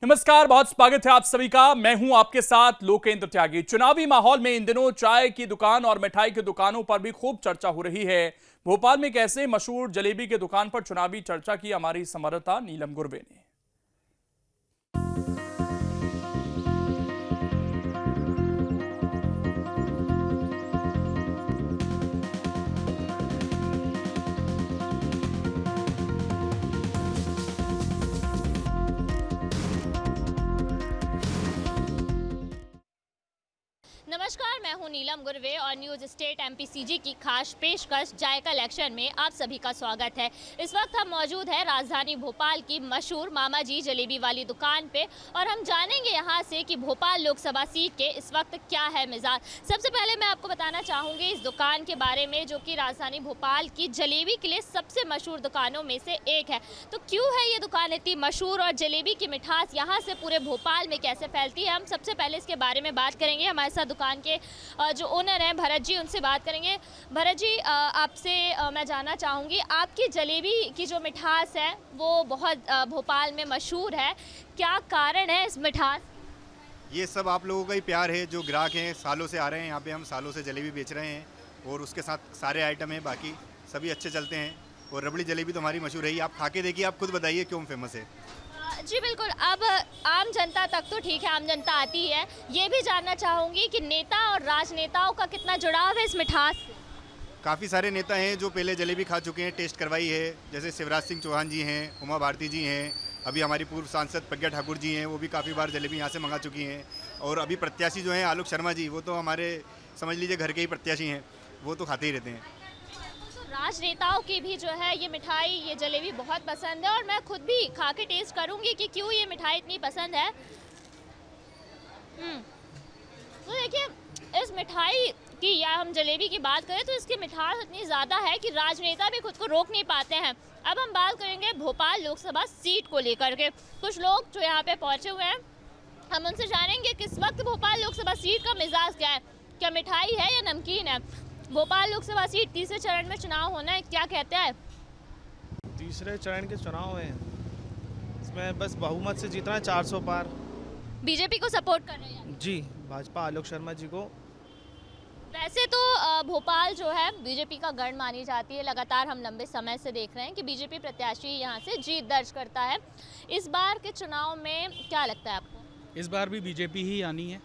नमस्कार, बहुत स्वागत है आप सभी का। मैं हूं आपके साथ लोकेंद्र त्यागी। चुनावी माहौल में इन दिनों चाय की दुकान और मिठाई की दुकानों पर भी खूब चर्चा हो रही है। भोपाल में कैसे मशहूर जलेबी की दुकान पर चुनावी चर्चा की हमारी संवाददाता नीलम गुरवे ने। नमस्कार, मैं हूं नीलम गुरवे और न्यूज़ स्टेट एमपीसीजी की खास पेशकश जायका इलेक्शन में आप सभी का स्वागत है। इस वक्त हम मौजूद हैं राजधानी भोपाल की मशहूर मामा जी जलेबी वाली दुकान पे और हम जानेंगे यहां से कि भोपाल लोकसभा सीट के इस वक्त क्या है मिजाज। सबसे पहले मैं आपको बताना चाहूँगी इस दुकान के बारे में, जो कि राजधानी भोपाल की जलेबी के लिए सबसे मशहूर दुकानों में से एक है। तो क्यों है ये दुकान इतनी मशहूर और जलेबी की मिठास यहाँ से पूरे भोपाल में कैसे फैलती है, हम सबसे पहले इसके बारे में बात करेंगे। हमारे साथ दुकान के जो ओनर हैं भरत जी, उनसे बात करेंगे। भरत जी, आपसे मैं जानना चाहूँगी, आपकी जलेबी की जो मिठास है वो बहुत भोपाल में मशहूर है, क्या कारण है इस मिठास? ये सब आप लोगों का ही प्यार है। जो ग्राहक हैं सालों से आ रहे हैं यहाँ पे, हम सालों से जलेबी बेच रहे हैं और उसके साथ सारे आइटम हैं, बाकी सभी अच्छे चलते हैं। और रबड़ी जलेबी तो हमारी मशहूर है ही, आप खा के देखिए, आप खुद बताइए क्यों फेमस है। जी बिल्कुल। अब आम जनता तक तो ठीक है, आम जनता आती है, ये भी जानना चाहूँगी कि नेता और राजनेताओं का कितना जुड़ाव है इस मिठास से? काफ़ी सारे नेता हैं जो पहले जलेबी खा चुके हैं, टेस्ट करवाई है। जैसे शिवराज सिंह चौहान जी हैं, उमा भारती जी हैं, अभी हमारी पूर्व सांसद प्रज्ञा ठाकुर जी हैं, वो भी काफ़ी बार जलेबी यहाँ से मंगा चुकी हैं। और अभी प्रत्याशी जो हैं आलोक शर्मा जी, वो तो हमारे समझ लीजिए घर के ही प्रत्याशी हैं, वो तो खाते ही रहते हैं। राजनेताओं की भी जो है ये मिठाई, ये जलेबी बहुत पसंद है और मैं खुद भी खा के टेस्ट करूंगी कि क्यों ये मिठाई इतनी पसंद है। तो देखिए, इस मिठाई की या हम जलेबी की बात करें तो इसकी मिठास इतनी ज़्यादा है कि राजनेता भी खुद को रोक नहीं पाते हैं। अब हम बात करेंगे भोपाल लोकसभा सीट को लेकर के। कुछ लोग जो यहाँ पे पहुँचे हुए हैं, हम उनसे जानेंगे किस वक्त भोपाल लोकसभा सीट का मिजाज क्या है, क्या मिठाई है या नमकीन है। भोपाल लोकसभा सीट तीसरे चरण में चुनाव होना है, क्या कहते हैं? तीसरे चरण के चुनाव हैं, इसमें बस बहुमत से जीतना है, 400 पार। बीजेपी को सपोर्ट कर रहे हैं? जी, भाजपा आलोक शर्मा जी को। वैसे तो भोपाल जो है बीजेपी का गढ़ मानी जाती है। लगातार हम लंबे समय से देख रहे हैं कि बीजेपी प्रत्याशी यहाँ से जीत दर्ज करता है। इस बार के चुनाव में क्या लगता है आपको? इस बार भी बीजेपी ही आनी है,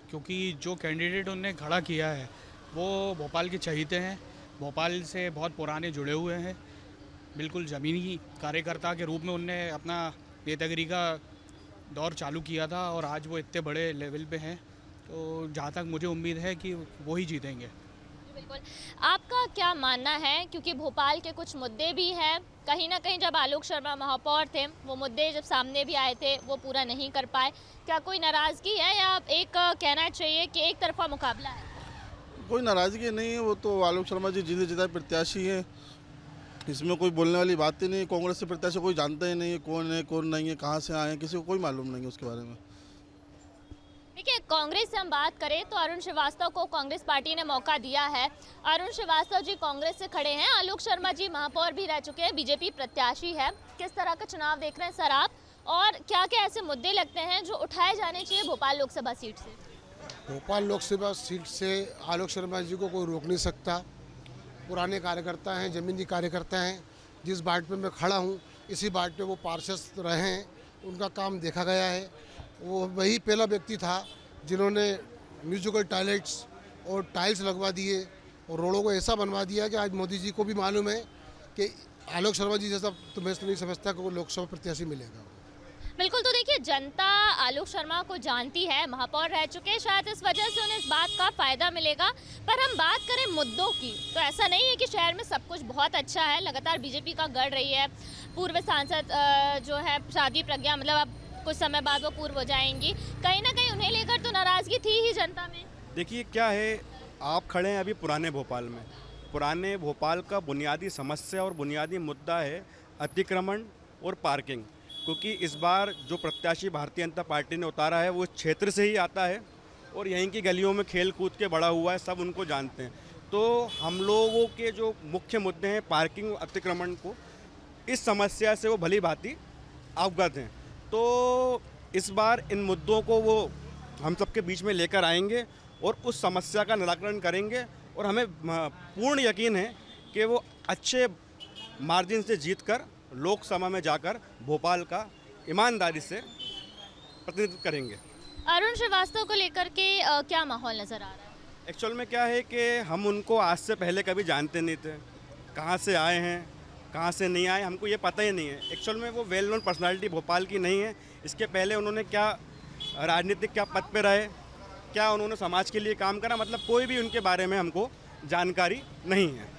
क्योंकि जो कैंडिडेट उनने खड़ा किया है वो भोपाल के चहीते हैं, भोपाल से बहुत पुराने जुड़े हुए हैं, बिल्कुल ज़मीनी कार्यकर्ता के रूप में उनने अपना नेतागिरी का दौर चालू किया था और आज वो इतने बड़े लेवल पे हैं। तो जहाँ तक मुझे उम्मीद है कि वो ही जीतेंगे। बिल्कुल। आपका क्या मानना है, क्योंकि भोपाल के कुछ मुद्दे भी हैं, कहीं ना कहीं जब आलोक शर्मा महापौर थे वो मुद्दे जब सामने भी आए थे वो पूरा नहीं कर पाए, क्या कोई नाराज़गी है या एक कहना चाहिए कि एक तरफा मुकाबला है? कोई नाराज़गी नहीं है, वो तो आलोक शर्मा जी जीते जिताए प्रत्याशी हैं, इसमें कोई बोलने वाली बात ही नहीं। कांग्रेस से प्रत्याशी कोई जानता ही नहीं है कौन नहीं है, कहाँ से आए हैं, किसी को कोई मालूम नहीं है उसके बारे में। देखिए, कांग्रेस से हम बात करें तो अरुण श्रीवास्तव को कांग्रेस पार्टी ने मौका दिया है। अरुण श्रीवास्तव जी कांग्रेस से खड़े हैं, आलोक शर्मा जी महापौर भी रह चुके हैं, बीजेपी प्रत्याशी है। किस तरह का चुनाव देख रहे हैं सर आप, और क्या क्या ऐसे मुद्दे लगते हैं जो उठाए जाने चाहिए भोपाल लोकसभा सीट से? भोपाल लोकसभा सीट से आलोक शर्मा जी को कोई रोक नहीं सकता। पुराने कार्यकर्ता हैं, ज़मीनी कार्यकर्ता हैं। जिस वार्ड पे मैं खड़ा हूँ इसी वार्ड पे वो पार्षद रहे हैं, उनका काम देखा गया है। वो वही पहला व्यक्ति था जिन्होंने म्यूजिकल टॉयलेट्स और टाइल्स लगवा दिए और रोडों को ऐसा बनवा दिया कि आज मोदी जी को भी मालूम है कि आलोक शर्मा जी जैसा तो मैं नहीं समझता कि वो लोकसभा प्रत्याशी मिलेगा। बिल्कुल। तो देखिए, जनता आलोक शर्मा को जानती है, महापौर रह चुके हैं, शायद इस वजह से उन्हें इस बात का फ़ायदा मिलेगा। पर हम बात करें मुद्दों की तो ऐसा नहीं है कि शहर में सब कुछ बहुत अच्छा है। लगातार बीजेपी का गढ़ रही है। पूर्व सांसद जो है शादी प्रज्ञा, मतलब अब कुछ समय बाद वो पूर्व हो जाएंगी, कहीं ना कहीं उन्हें लेकर तो नाराज़गी थी ही जनता में। देखिए क्या है, आप खड़े हैं अभी पुराने भोपाल में। पुराने भोपाल का बुनियादी समस्या और बुनियादी मुद्दा है अतिक्रमण और पार्किंग, क्योंकि इस बार जो प्रत्याशी भारतीय जनता पार्टी ने उतारा है वो इस क्षेत्र से ही आता है और यहीं की गलियों में खेल कूद के बड़ा हुआ है, सब उनको जानते हैं। तो हम लोगों के जो मुख्य मुद्दे हैं पार्किंग अतिक्रमण को, इस समस्या से वो भली भांति अवगत हैं। तो इस बार इन मुद्दों को वो हम सबके बीच में लेकर आएंगे और उस समस्या का निराकरण करेंगे और हमें पूर्ण यकीन है कि वो अच्छे मार्जिन से जीतकर लोकसभा में जाकर भोपाल का ईमानदारी से प्रतिनिधित्व करेंगे। अरुण श्रीवास्तव को लेकर के क्या माहौल नजर आ रहा है? एक्चुअल में क्या है कि हम उनको आज से पहले कभी जानते नहीं थे, कहाँ से आए हैं कहाँ से नहीं आए हमको ये पता ही नहीं है। एक्चुअल में वो वेल नोन पर्सनालिटी भोपाल की नहीं है। इसके पहले उन्होंने क्या राजनीतिक क्या पद पे रहे, क्या उन्होंने समाज के लिए काम करा, मतलब कोई भी उनके बारे में हमको जानकारी नहीं है।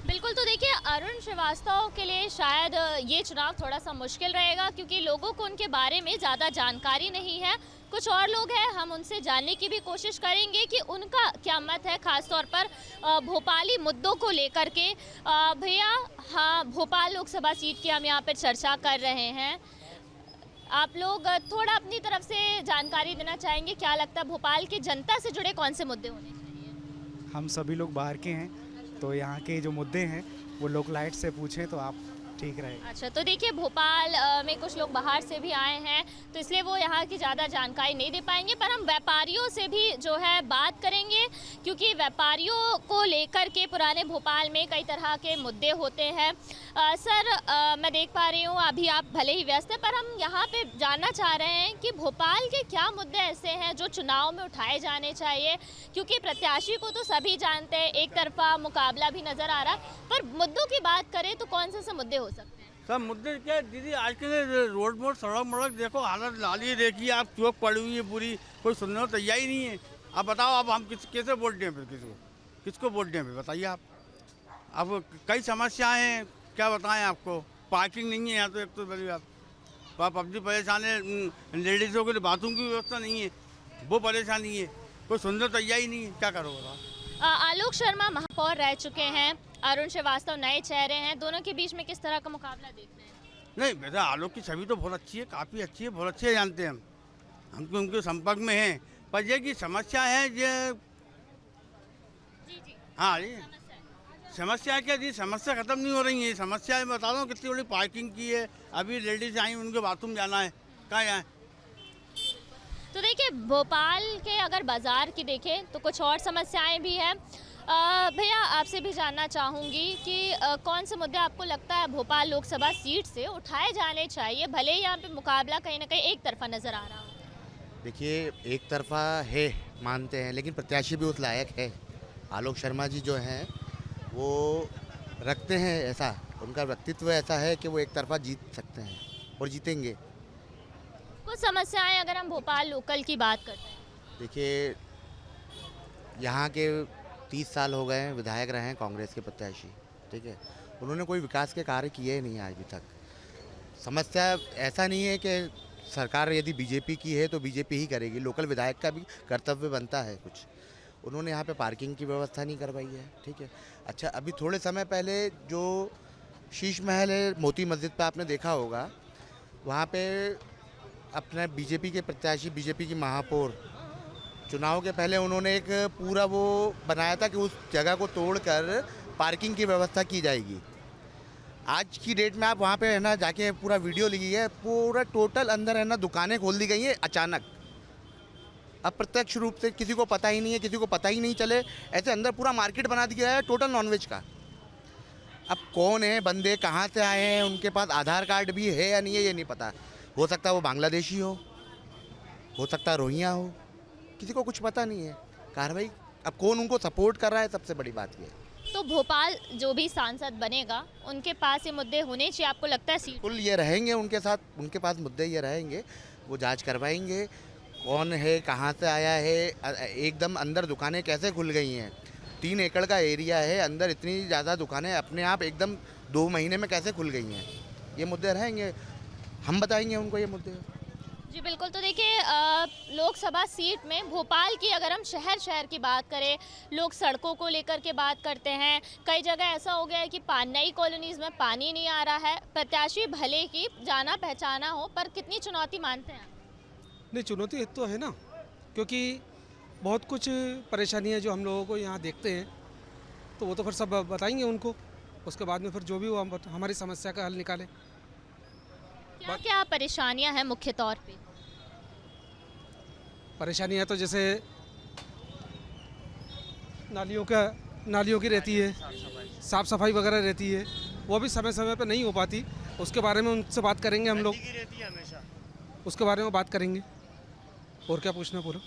बिल्कुल, तो देखिए अरुण श्रीवास्तव के लिए शायद ये चुनाव थोड़ा सा मुश्किल रहेगा क्योंकि लोगों को उनके बारे में ज़्यादा जानकारी नहीं है। कुछ और लोग हैं, हम उनसे जानने की भी कोशिश करेंगे कि उनका क्या मत है खासतौर पर भोपाली मुद्दों को लेकर के। भैया, हाँ, भोपाल लोकसभा सीट की हम यहाँ पर चर्चा कर रहे हैं। आप लोग थोड़ा अपनी तरफ से जानकारी देना चाहेंगे, क्या लगता है भोपाल की जनता से जुड़े कौन से मुद्दे होने चाहिए? हम सभी लोग बाहर के हैं तो यहाँ के जो मुद्दे हैं वो लोकलाइट से पूछें तो आप ठीक रहेगा। अच्छा, तो देखिए भोपाल में कुछ लोग बाहर से भी आए हैं तो इसलिए वो यहाँ की ज़्यादा जानकारी नहीं दे पाएंगे, पर हम व्यापारियों से भी जो है बात करेंगे क्योंकि व्यापारियों को लेकर के पुराने भोपाल में कई तरह के मुद्दे होते हैं। सर, मैं देख पा रही हूँ अभी आप भले ही व्यस्त हैं, पर हम यहाँ पे जानना चाह रहे हैं कि भोपाल के क्या मुद्दे ऐसे हैं जो चुनाव में उठाए जाने चाहिए, क्योंकि प्रत्याशी को तो सभी जानते हैं, एक तरफा मुकाबला भी नज़र आ रहा है, पर मुद्दों की बात करें तो कौन से मुद्दे हो सकते हैं? सब मुद्दे क्या दीदी, आज के रोड मोड सड़क देखो, हालत लाली देखिए आप, चौक पड़ी हुई है पूरी, कोई सुनने को तैयार ही नहीं है। आप बताओ, अब हम कैसे वोट दें फिर, किसको वोट दें फिर बताइए आप। अब कई समस्याएं हैं, क्या बताएं आपको, पार्किंग नहीं है यहाँ तो, एक तो बड़ी बात, पब्लिक परेशान है, लेडीज़ों के लिए बाथरूम की व्यवस्था नहीं है, वो परेशानी है, कोई सुनने तैयार ही नहीं है, क्या करो बताओ। आलोक शर्मा महापौर रह चुके हैं, अरुण श्रीवास्तव नए चेहरे हैं, दोनों के बीच में किस तरह का मुकाबला देख रहे हैं? नहीं, वैसे आलोक की छवि तो बहुत अच्छी है, काफ़ी अच्छी है, बहुत अच्छे जानते हैं हम तो उनके संपर्क में हैं, पर ये की समस्या है ये। जी, हाँ जी, समस्या क्या जी, समस्या ख़त्म नहीं हो रही है। समस्या मैं बता रहा हूँ कितनी बड़ी पार्किंग की है, अभी लेडीज आई उनके बाथरूम जाना है, कहाँ जाए। तो देखिए भोपाल के अगर बाज़ार की देखें तो कुछ और समस्याएं भी हैं। भैया, आपसे भी जानना चाहूँगी कि कौन से मुद्दे आपको लगता है भोपाल लोकसभा सीट से उठाए जाने चाहिए, भले ही यहाँ पे मुकाबला कहीं ना कहीं एक तरफा नज़र आ रहा हो? देखिए, एक तरफा है मानते हैं, लेकिन प्रत्याशी भी उस लायक है। आलोक शर्मा जी जो हैं वो रखते हैं ऐसा, उनका व्यक्तित्व ऐसा है कि वो एक तरफा जीत सकते हैं और जीतेंगे। कुछ समस्याएं अगर हम भोपाल लोकल की बात करते हैं, देखिए यहाँ के 30 साल हो गए हैं, विधायक रहे हैं कांग्रेस के प्रत्याशी, ठीक है, उन्होंने कोई विकास के कार्य किए ही नहीं आज अभी तक। समस्या ऐसा नहीं है कि सरकार यदि बीजेपी की है तो बीजेपी ही करेगी, लोकल विधायक का भी कर्तव्य बनता है कुछ। उन्होंने यहाँ पे पार्किंग की व्यवस्था नहीं करवाई है, ठीक है। अच्छा, अभी थोड़े समय पहले जो शीश महल है मोती मस्जिद पे आपने देखा होगा, वहाँ पे अपने बीजेपी के प्रत्याशी, बीजेपी की महापौर, चुनाव के पहले उन्होंने एक पूरा वो बनाया था कि उस जगह को तोड़कर पार्किंग की व्यवस्था की जाएगी। आज की डेट में आप वहाँ पे है ना जाके पूरा वीडियो ली है, पूरा टोटल अंदर है ना दुकानें खोल दी गई हैं अचानक, अप्रत्यक्ष रूप से, किसी को पता ही नहीं है, किसी को पता ही नहीं चले, ऐसे अंदर पूरा मार्केट बना दिया है टोटल नॉनवेज का। अब कौन है बंदे, कहाँ से आए हैं, उनके पास आधार कार्ड भी है या नहीं है ये नहीं पता। हो सकता है वो बांग्लादेशी हो सकता है रोहिंग्या हो, किसी को कुछ पता नहीं है। कार्रवाई अब कौन उनको सपोर्ट कर रहा है, सबसे बड़ी बात ये है। तो भोपाल जो भी सांसद बनेगा उनके पास ये मुद्दे होने चाहिए, आपको लगता है? सीट बिल्कुल ये रहेंगे उनके साथ, उनके पास मुद्दे ये रहेंगे, वो जांच करवाएंगे कौन है, कहाँ से आया है, एकदम अंदर दुकानें कैसे खुल गई हैं। 3 एकड़ का एरिया है, अंदर इतनी ज़्यादा दुकानें अपने आप एकदम 2 महीने में कैसे खुल गई हैं, ये मुद्दे रहेंगे, हम बताएंगे उनको ये मुद्दे। जी बिल्कुल, तो देखिए लोकसभा सीट में भोपाल की अगर हम शहर की बात करें, लोग सड़कों को लेकर के बात करते हैं, कई जगह ऐसा हो गया है कि नई कॉलोनीज़ में पानी नहीं आ रहा है। प्रत्याशी भले की जाना पहचाना हो, पर कितनी चुनौती मानते हैं? नहीं, चुनौती तो है ना, क्योंकि बहुत कुछ परेशानियां जो हम लोगों को यहाँ देखते हैं, तो वो तो फिर सब बताएंगे उनको, उसके बाद में फिर जो भी वो हमारी समस्या का हल निकालें। क्या क्या परेशानियां हैं मुख्य तौर पे? परेशानियाँ तो जैसे नालियों की रहती है, साफ़ सफाई वगैरह रहती है, वो भी समय समय पर नहीं हो पाती। उसके बारे में उनसे बात करेंगे हम लोग, उसके बारे में बात करेंगे। और क्या पूछना पूरा?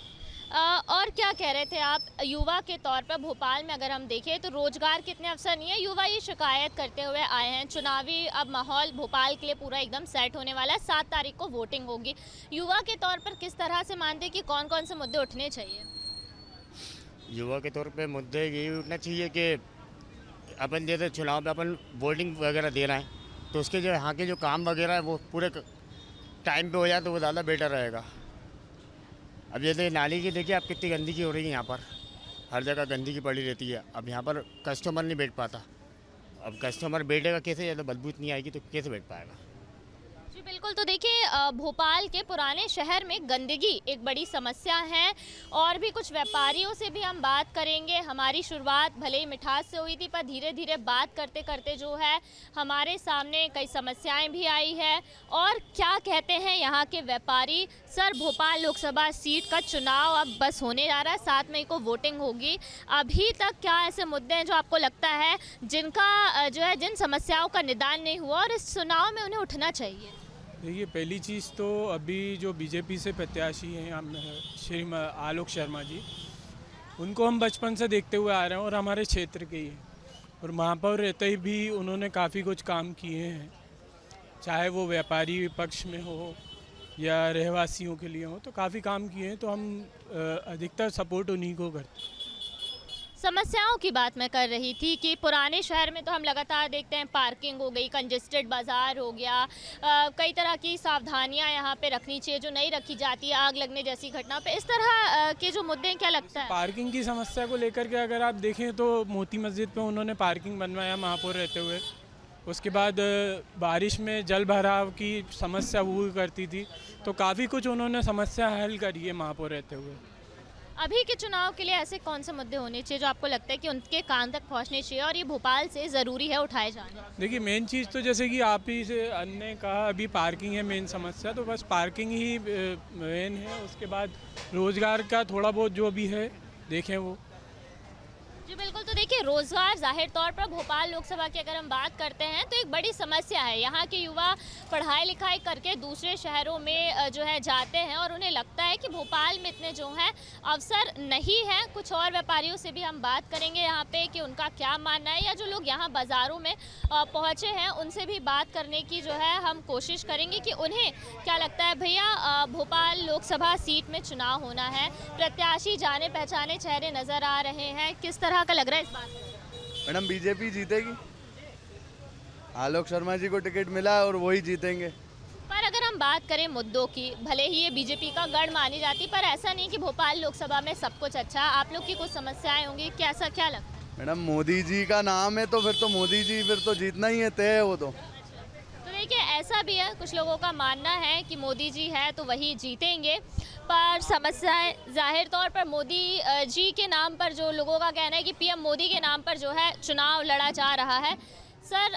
और क्या कह रहे थे आप, युवा के तौर पर भोपाल में अगर हम देखें तो रोजगार के इतने अवसर नहीं है। युवा ये शिकायत करते हुए आए हैं। चुनावी अब माहौल भोपाल के लिए पूरा एकदम सेट होने वाला है। 7 तारीख को वोटिंग होगी। युवा के तौर पर किस तरह से मानते हैं कि कौन कौन से मुद्दे उठने चाहिए? युवा के तौर पे मुद्दे यही उठना चाहिए कि अपन जैसे चुनाव में अपन वोटिंग वगैरह दे रहे हैं तो उसके जो यहाँ के जो काम वगैरह है वो पूरे टाइम पे हो जाए तो वो ज़्यादा बेटर रहेगा। अब जैसे नाली की देखिए आप कितनी गंदगी हो रही है, यहाँ पर हर जगह गंदगी पड़ी रहती है। अब यहाँ पर कस्टमर नहीं बैठ पाता। अब कस्टमर बैठेगा कैसे, या तो बदबू इतनी आएगी तो कैसे बैठ पाएगा। जी बिल्कुल। तो देखिए भोपाल के पुराने शहर में गंदगी एक बड़ी समस्या है। और भी कुछ व्यापारियों से भी हम बात करेंगे। हमारी शुरुआत भले ही मिठास से हुई थी, पर धीरे धीरे बात करते करते जो है हमारे सामने कई समस्याएं भी आई है। और क्या कहते हैं यहाँ के व्यापारी। सर, भोपाल लोकसभा सीट का चुनाव अब बस होने जा रहा है, 7 मई को वोटिंग होगी। अभी तक क्या ऐसे मुद्दे हैं जो आपको लगता है जिनका जो है जिन समस्याओं का निदान नहीं हुआ और इस चुनाव में उन्हें उठना चाहिए? देखिए, पहली चीज़ तो अभी जो बीजेपी से प्रत्याशी हैं हम श्री आलोक शर्मा जी, उनको हम बचपन से देखते हुए आ रहे हैं और हमारे क्षेत्र के ही हैं। और महापौर रहते ही भी उन्होंने काफ़ी कुछ काम किए हैं, चाहे वो व्यापारी पक्ष में हो या रहवासियों के लिए हो, तो काफ़ी काम किए हैं। तो हम अधिकतर सपोर्ट उन्हीं को करते हैं। समस्याओं की बात मैं कर रही थी कि पुराने शहर में तो हम लगातार देखते हैं पार्किंग हो गई, कंजेस्टेड बाज़ार हो गया, कई तरह की सावधानियां यहाँ पे रखनी चाहिए जो नहीं रखी जाती है, आग लगने जैसी घटना पे। इस तरह के जो मुद्दे हैं, क्या लगता है? पार्किंग की समस्या को लेकर के अगर आप देखें तो मोती मस्जिद पे उन्होंने पार्किंग बनवाया महापौर रहते हुए। उसके बाद बारिश में जल भराव की समस्या हुआ करती थी, तो काफ़ी कुछ उन्होंने समस्या हल करी है महापौर रहते हुए। अभी के चुनाव के लिए ऐसे कौन से मुद्दे होने चाहिए जो आपको लगता है कि उनके कान तक पहुंचने चाहिए और ये भोपाल से ज़रूरी है उठाए जाने? देखिए, मेन चीज़ तो जैसे कि आप ही से अन्य कहा, अभी पार्किंग है मेन समस्या, तो बस पार्किंग ही मेन है। उसके बाद रोज़गार का थोड़ा बहुत जो भी है देखें वो। जी बिल्कुल। तो देखिए, रोज़गार ज़ाहिर तौर पर भोपाल लोकसभा की अगर हम बात करते हैं तो एक बड़ी समस्या है। यहाँ के युवा पढ़ाई लिखाई करके दूसरे शहरों में जो है जाते हैं और उन्हें लगता है कि भोपाल में इतने जो हैं अवसर नहीं है। कुछ और व्यापारियों से भी हम बात करेंगे यहाँ पे कि उनका क्या मानना है, या जो लोग यहाँ बाज़ारों में पहुँचे हैं उनसे भी बात करने की जो है हम कोशिश करेंगे कि उन्हें क्या लगता है। भैया, भोपाल लोकसभा सीट में चुनाव होना है, प्रत्याशी जाने पहचाने चेहरे नज़र आ रहे हैं, किस तरह का लग रहा है इस बात? मैडम, बीजेपी जीतेगी। आलोक शर्मा जी को टिकट मिला है और वही जीतेंगे। पर अगर हम बात करें मुद्दों की, भले ही ये बीजेपी का गढ़ मानी जाती, पर ऐसा नहीं कि भोपाल लोकसभा में सब कुछ अच्छा। आप लोग की कुछ समस्याएं होंगी, कैसा क्या लगता है? मैडम, मोदी जी का नाम है तो फिर तो मोदी जी फिर तो जीतना ही है, तय है वो तो। देखिए, ऐसा भी है, कुछ लोगों का मानना है कि मोदी जी है तो वही जीतेंगे। पर समस्याएं ज़ाहिर तौर पर मोदी जी के नाम पर, जो लोगों का कहना है कि पीएम मोदी के नाम पर जो है चुनाव लड़ा जा रहा है। सर,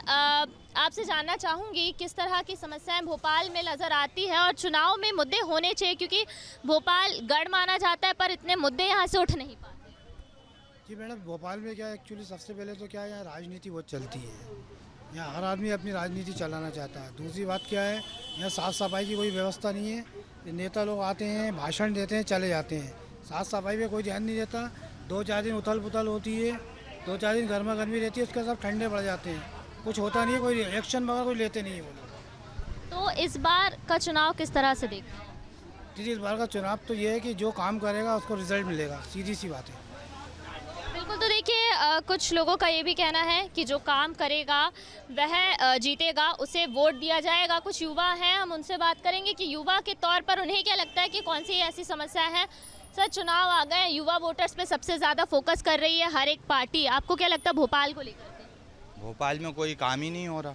आपसे जानना चाहूँगी किस तरह की समस्याएं भोपाल में नज़र आती है और चुनाव में मुद्दे होने चाहिए, क्योंकि भोपाल गढ़ माना जाता है पर इतने मुद्दे यहाँ से उठ नहीं पाते। जी मैडम, भोपाल में क्या एक्चुअली सबसे पहले तो क्या है, यहाँ राजनीति बहुत चलती है। यहाँ हर आदमी अपनी राजनीति चलाना चाहता है। दूसरी बात क्या है, यहाँ साफ़ सफाई की कोई व्यवस्था नहीं है। नेता लोग आते हैं, भाषण देते हैं, चले जाते हैं। साफ़ सफाई पे कोई ध्यान नहीं देता। 2-4 दिन उथल पुथल होती है, 2-4 दिन गर्मा गर्मी रहती है, उसके सब ठंडे पड़ जाते हैं। कुछ होता नहीं है, कोई एक्शन वगैरह कोई लेते नहीं है वो लोग। तो इस बार का चुनाव किस तरह से देखते हैं? जी, इस बार का चुनाव तो ये है कि जो काम करेगा उसको रिजल्ट मिलेगा, सीधी सी बात है। बिल्कुल। तो देखिए, कुछ लोगों का ये भी कहना है कि जो काम करेगा वह जीतेगा, उसे वोट दिया जाएगा। कुछ युवा हैं, हम उनसे बात करेंगे कि युवा के तौर पर उन्हें क्या लगता है कि कौन सी ऐसी समस्या है। सर, चुनाव आ गए, युवा वोटर्स पे सबसे ज़्यादा फोकस कर रही है हर एक पार्टी। आपको क्या लगता है भोपाल को लेकर? भोपाल में कोई काम ही नहीं हो रहा।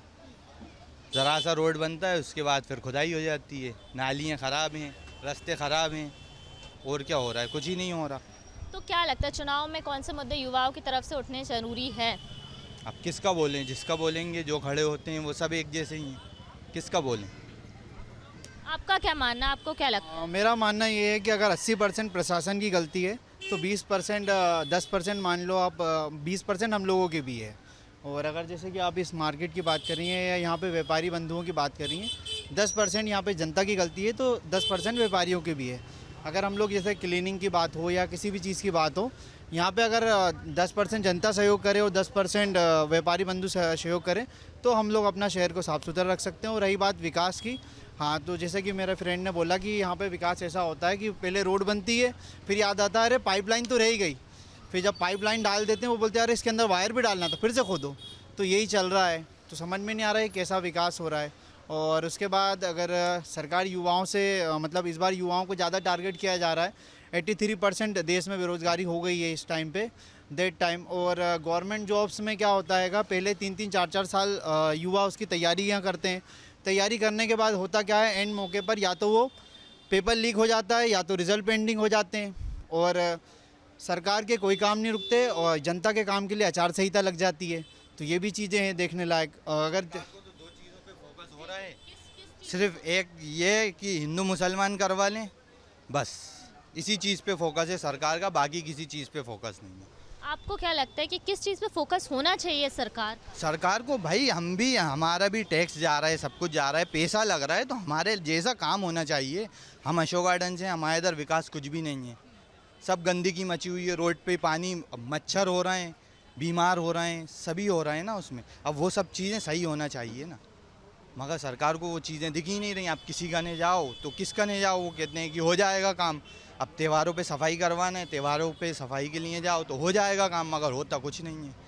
ज़रा सा रोड बनता है, उसके बाद फिर खुदाई हो जाती है। नालियाँ ख़राब हैं, रास्ते ख़राब हैं, और क्या हो रहा है? कुछ ही नहीं हो रहा। तो क्या लगता है चुनाव में कौन से मुद्दे युवाओं की तरफ से उठने ज़रूरी है? अब किसका बोलें? जिसका बोलेंगे, जो खड़े होते हैं वो सब एक जैसे ही हैं, किसका बोलें? आपका क्या मानना, आपको क्या लगता है? मेरा मानना ये है कि अगर 80% प्रशासन की गलती है तो 20% 10% मान लो आप, 20% हम लोगों की भी है। और अगर जैसे कि आप इस मार्केट की बात कर रही हैं या यहाँ पे व्यापारी बंधुओं की बात कर रही हैं, 10% यहाँ पे जनता की गलती है तो 10% व्यापारियों की भी है। अगर हम लोग जैसे क्लीनिंग की बात हो या किसी भी चीज़ की बात हो, यहाँ पे अगर 10% जनता सहयोग करे और 10% व्यापारी बंधु सहयोग करें तो हम लोग अपना शहर को साफ़ सुथरा रख सकते हैं। और रही बात विकास की, हाँ, तो जैसे कि मेरे फ्रेंड ने बोला कि यहाँ पे विकास ऐसा होता है कि पहले रोड बनती है, फिर याद आता है अरे पाइपलाइन तो रह ही गई, फिर जब पाइपलाइन डाल देते हैं वो बोलते हैं अरे इसके अंदर वायर भी डालना था, फिर से खोदो। तो यही चल रहा है, तो समझ में नहीं आ रहा है कैसा विकास हो रहा है। और उसके बाद अगर सरकार युवाओं से मतलब इस बार युवाओं को ज़्यादा टारगेट किया जा रहा है, 83% देश में बेरोज़गारी हो गई है इस टाइम पे दैट टाइम। और गवर्नमेंट जॉब्स में क्या होता है, पहले 3-3 4-4 साल युवा उसकी तैयारियाँ करते हैं। तैयारी करने के बाद होता क्या है, एंड मौके पर या तो वो पेपर लीक हो जाता है या तो रिज़ल्ट पेंडिंग हो जाते हैं और सरकार के कोई काम नहीं रुकते और जनता के काम के लिए आचार संहिता लग जाती है। तो ये भी चीज़ें हैं देखने लायक। अगर दो चीज़ों पे फोकस हो रहा है, सिर्फ एक ये कि हिंदू मुसलमान करवा लें, बस इसी चीज़ पे फोकस है सरकार का, बाकी किसी चीज़ पे फोकस नहीं है। आपको क्या लगता है कि किस चीज़ पे फोकस होना चाहिए सरकार को? भाई हम भी, हमारा भी टैक्स जा रहा है, सब कुछ जा रहा है, पैसा लग रहा है, तो हमारे जैसा काम होना चाहिए। हम अशोक गार्डन से, हमारे इधर विकास कुछ भी नहीं है, सब गंदगी मची हुई है, रोड पे पानी, मच्छर हो रहे हैं, बीमार हो रहे हैं, सभी हो रहे हैं ना उसमें। अब वो सब चीज़ें सही होना चाहिए ना, मगर सरकार को वो चीज़ें दिख ही नहीं रही। आप किसी का नहीं जाओ तो किसका नहीं जाओ, वो कहते हैं कि हो जाएगा काम। अब त्योहारों पे सफाई करवाना है, त्योहारों पे सफाई के लिए जाओ तो हो जाएगा काम, मगर होता कुछ नहीं है।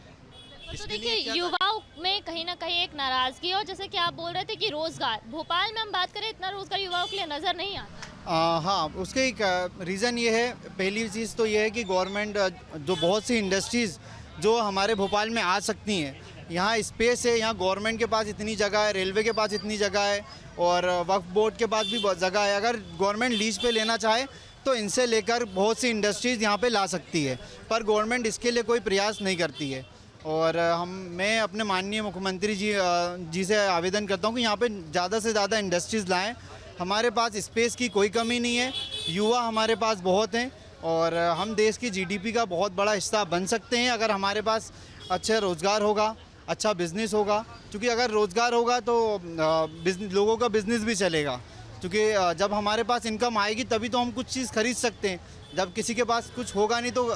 तो देखिए युवाओं में कहीं ना कहीं एक नाराज़गी, और जैसे कि आप बोल रहे थे कि रोज़गार, भोपाल में हम बात करें इतना रोज़गार युवाओं के लिए नज़र नहीं आता। हाँ, उसके एक रीज़न ये है, पहली चीज़ तो ये है कि गवर्नमेंट जो बहुत सी इंडस्ट्रीज़ जो हमारे भोपाल में आ सकती हैं, यहाँ स्पेस है, यहाँ गवर्नमेंट के पास इतनी जगह है, रेलवे के पास इतनी जगह है और वक्फ बोर्ड के पास भी जगह है। अगर गवर्नमेंट लीज पे लेना चाहे तो इनसे लेकर बहुत सी इंडस्ट्रीज़ यहाँ पे ला सकती है, पर गवर्नमेंट इसके लिए कोई प्रयास नहीं करती है। और मैं अपने माननीय मुख्यमंत्री जी से आवेदन करता हूँ कि यहाँ पे ज़्यादा से ज़्यादा इंडस्ट्रीज़ लाएँ। हमारे पास स्पेस की कोई कमी नहीं है, युवा हमारे पास बहुत हैं और हम देश की जीडीपी का बहुत बड़ा हिस्सा बन सकते हैं अगर हमारे पास अच्छा रोज़गार होगा, अच्छा बिज़नेस होगा। क्योंकि अगर रोज़गार होगा तो लोगों का बिज़नेस भी चलेगा, क्योंकि जब हमारे पास इनकम आएगी तभी तो हम कुछ चीज़ खरीद सकते हैं। जब किसी के पास कुछ होगा नहीं तो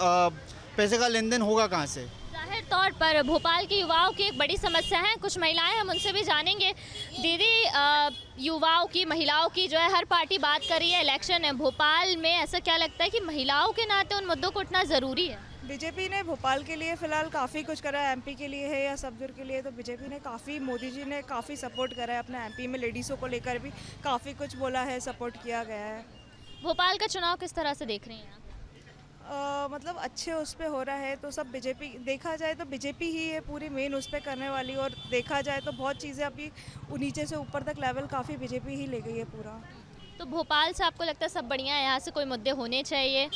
पैसे का लेन देन होगा कहाँ से। जाहिर तौर पर भोपाल के युवाओं की एक बड़ी समस्या है, कुछ महिलाएं, हम उनसे भी जानेंगे। दीदी, युवाओं की, महिलाओं की जो है हर पार्टी बात कर रही है, इलेक्शन है भोपाल में, ऐसा क्या लगता है कि महिलाओं के नाते उन मुद्दों को उठना ज़रूरी है? बीजेपी ने भोपाल के लिए फ़िलहाल काफ़ी कुछ करा है, एमपी के लिए है या सबदुर के लिए, तो बीजेपी ने काफ़ी, मोदी जी ने काफ़ी सपोर्ट करा है अपना एमपी में, लेडीज़ों को लेकर भी काफ़ी कुछ बोला है, सपोर्ट किया गया है। भोपाल का चुनाव किस तरह से देख रहे हैं आप? मतलब अच्छे उस पर हो रहा है, तो सब बीजेपी, देखा जाए तो बीजेपी ही है पूरी मेन उस पर करने वाली, और देखा जाए तो बहुत चीज़ें अभी नीचे से ऊपर तक लेवल काफ़ी बीजेपी ही ले गई है पूरा। तो भोपाल से आपको लगता है सब बढ़िया है, यहाँ से कोई मुद्दे होने चाहिए?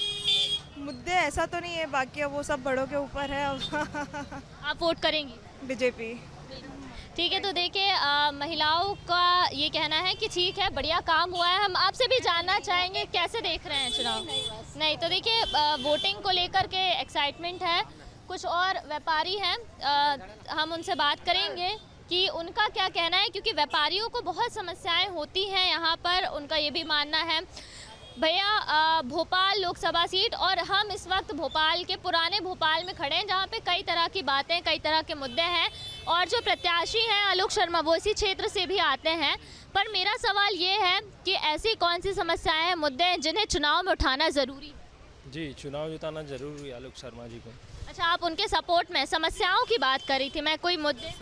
मुद्दे ऐसा तो नहीं है, बाकी वो सब बड़ों के ऊपर है। आप वोट करेंगी? बीजेपी। ठीक है, तो देखिए महिलाओं का ये कहना है कि ठीक है, बढ़िया काम हुआ है। हम आपसे भी जानना चाहेंगे कैसे देख रहे हैं चुनाव? नहीं, तो देखिए वोटिंग को लेकर के एक्साइटमेंट है, कुछ और व्यापारी हैं, हम उनसे बात करेंगे कि उनका क्या कहना है, क्योंकि व्यापारियों को बहुत समस्याएं होती हैं यहाँ पर। उनका ये भी मानना है। भैया, भोपाल लोकसभा सीट, और हम इस वक्त भोपाल के पुराने भोपाल में खड़े हैं जहाँ पे कई तरह की बातें, कई तरह के मुद्दे हैं, और जो प्रत्याशी हैं आलोक शर्मा वो इसी क्षेत्र से भी आते हैं। पर मेरा सवाल ये है कि ऐसी कौन सी समस्याएं हैं, मुद्दे हैं जिन्हें चुनाव में उठाना ज़रूरी है? जी, चुनाव जिताना ज़रूरी है आलोक शर्मा जी को। अच्छा, आप उनके सपोर्ट में, समस्याओं की बात कर रही थी मैं, कोई मुद्दे?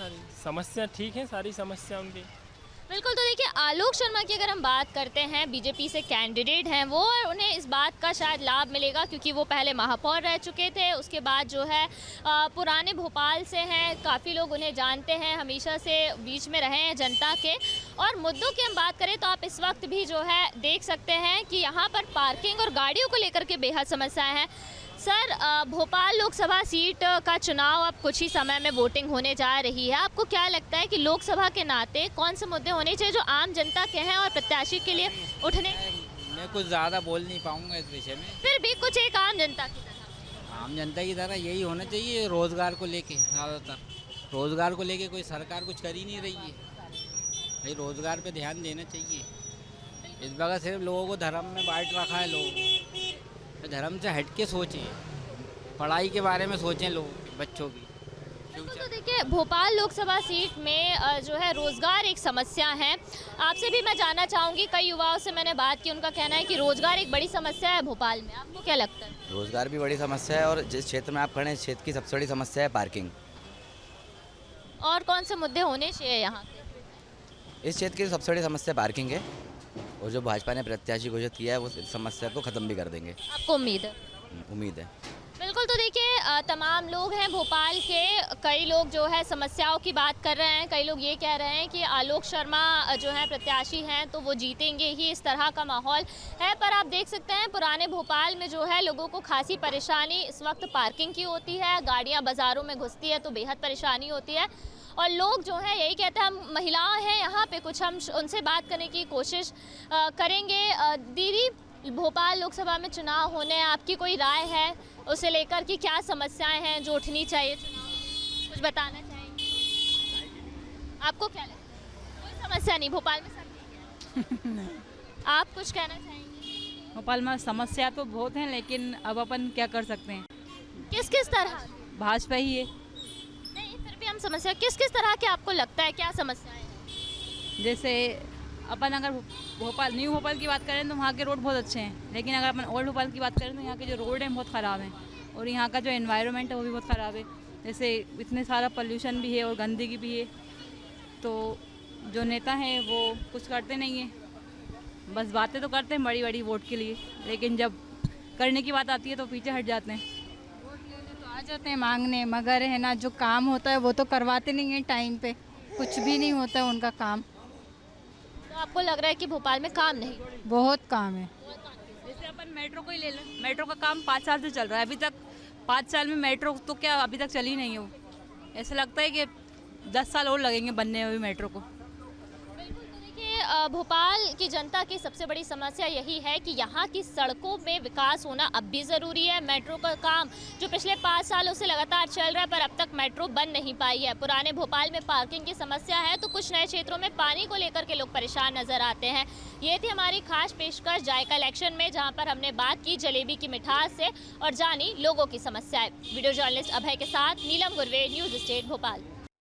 समस्या ठीक है, सारी समस्या उनकी। बिल्कुल, तो देखिए आलोक शर्मा की अगर हम बात करते हैं, बीजेपी से कैंडिडेट हैं वो, और उन्हें इस बात का शायद लाभ मिलेगा क्योंकि वो पहले महापौर रह चुके थे, उसके बाद जो है पुराने भोपाल से हैं, काफ़ी लोग उन्हें जानते हैं, हमेशा से बीच में रहे हैं जनता के। और मुद्दों की हम बात करें तो आप इस वक्त भी जो है देख सकते हैं कि यहाँ पर पार्किंग और गाड़ियों को लेकर के बेहद समस्याएं हैं। सर, भोपाल लोकसभा सीट का चुनाव अब कुछ ही समय में वोटिंग होने जा रही है। आपको क्या लगता है कि लोकसभा के नाते कौन से मुद्दे होने चाहिए जो आम जनता के हैं और प्रत्याशी के लिए उठने? मैं कुछ ज़्यादा बोल नहीं पाऊँगा इस विषय में। फिर भी कुछ एक आम जनता की तरह। आम जनता की तरह यही होना चाहिए, रोज़गार को लेके ज़्यादातर। रोज़गार को लेके कोई सरकार कुछ कर ही नहीं रही है भाई, रोज़गार पे ध्यान देना चाहिए। इस वजह सिर्फ लोगों को धर्म में बांट रखा है लोगों को। धर्म से हट के सोचें, पढ़ाई के बारे में सोचें लोग, बच्चों की। तो देखिए, भोपाल लोकसभा सीट में जो है रोज़गार एक समस्या है। आपसे भी मैं जानना चाहूँगी, कई युवाओं से मैंने बात की, उनका कहना है कि रोज़गार एक बड़ी समस्या है भोपाल में। आपको क्या लगता है? रोज़गार भी बड़ी समस्या है और जिस क्षेत्र में आप खड़े हैं इस क्षेत्र की सबसे बड़ी समस्या है पार्किंग। और कौन से मुद्दे होने चाहिए यहाँ के? इस क्षेत्र की सबसे बड़ी समस्या पार्किंग है और जो भाजपा ने प्रत्याशी घोषित किया है वो इस समस्या को ख़त्म भी कर देंगे। आपको उम्मीद है? उम्मीद है। बिल्कुल। तो देखिए, तमाम लोग हैं भोपाल के, कई लोग जो है समस्याओं की बात कर रहे हैं, कई लोग ये कह रहे हैं कि आलोक शर्मा जो है प्रत्याशी हैं तो वो जीतेंगे ही, इस तरह का माहौल है। पर आप देख सकते हैं पुराने भोपाल में जो है लोगों को खासी परेशानी इस वक्त पार्किंग की होती है, गाड़ियाँ बाज़ारों में घुसती है तो बेहद परेशानी होती है। और लोग जो है यही कहते हैं, हम महिलाएं हैं यहाँ पे, कुछ हम उनसे बात करने की कोशिश करेंगे। दीदी, भोपाल लोकसभा में चुनाव होने हैं, आपकी कोई राय है उसे लेकर कि क्या समस्याएं हैं जो उठनी चाहिए चुनाव? कुछ बताना चाहेंगे? आपको क्या लगता है? कोई समस्या नहीं भोपाल में, सब ठीक है? आप कुछ कहना चाहेंगे? भोपाल में समस्या तो बहुत हैं, लेकिन अब अपन क्या कर सकते हैं? किस किस तरह? भाजपा ही है। नहीं, फिर भी हम समस्या किस किस तरह के आपको लगता है, क्या समस्याएं हैं? जैसे अपन अगर भोपाल, न्यू भोपाल की बात करें तो वहाँ के रोड बहुत अच्छे हैं, लेकिन अगर अपन ओल्ड भोपाल की बात करें तो यहाँ के जो रोड हैं बहुत ख़राब हैं और यहाँ का जो एनवायरनमेंट है वो भी बहुत ख़राब है। जैसे इतने सारा पोल्यूशन भी है और गंदगी भी है, तो जो नेता हैं वो कुछ करते नहीं हैं, बस बातें तो करते हैं बड़ी बड़ी वोट के लिए, लेकिन जब करने की बात आती है तो पीछे हट जाते हैं। वोट लेने तो आ जाते हैं मांगने, मगर है ना जो काम होता है वो तो करवाते नहीं हैं टाइम पे, कुछ भी नहीं होता है उनका काम। आपको लग रहा है कि भोपाल में काम नहीं? बहुत काम है। जैसे अपन मेट्रो को ही ले लें, मेट्रो का काम 5 साल से चल रहा है, अभी तक 5 साल में मेट्रो तो क्या अभी तक चली नहीं हो। ऐसा लगता है कि 10 साल और लगेंगे बनने में मेट्रो को। भोपाल की जनता की सबसे बड़ी समस्या यही है कि यहाँ की सड़कों में विकास होना अब भी ज़रूरी है। मेट्रो का काम जो पिछले 5 सालों से लगातार चल रहा है, पर अब तक मेट्रो बन नहीं पाई है। पुराने भोपाल में पार्किंग की समस्या है तो कुछ नए क्षेत्रों में पानी को लेकर के लोग परेशान नजर आते हैं। ये थी हमारी खास पेशकश जायका इलेक्शन में, जहाँ पर हमने बात की जलेबी की मिठास से और जानी लोगों की समस्याएं। वीडियो जर्नलिस्ट अभय के साथ नीलम गुरवे, न्यूज़ स्टेट भोपाल।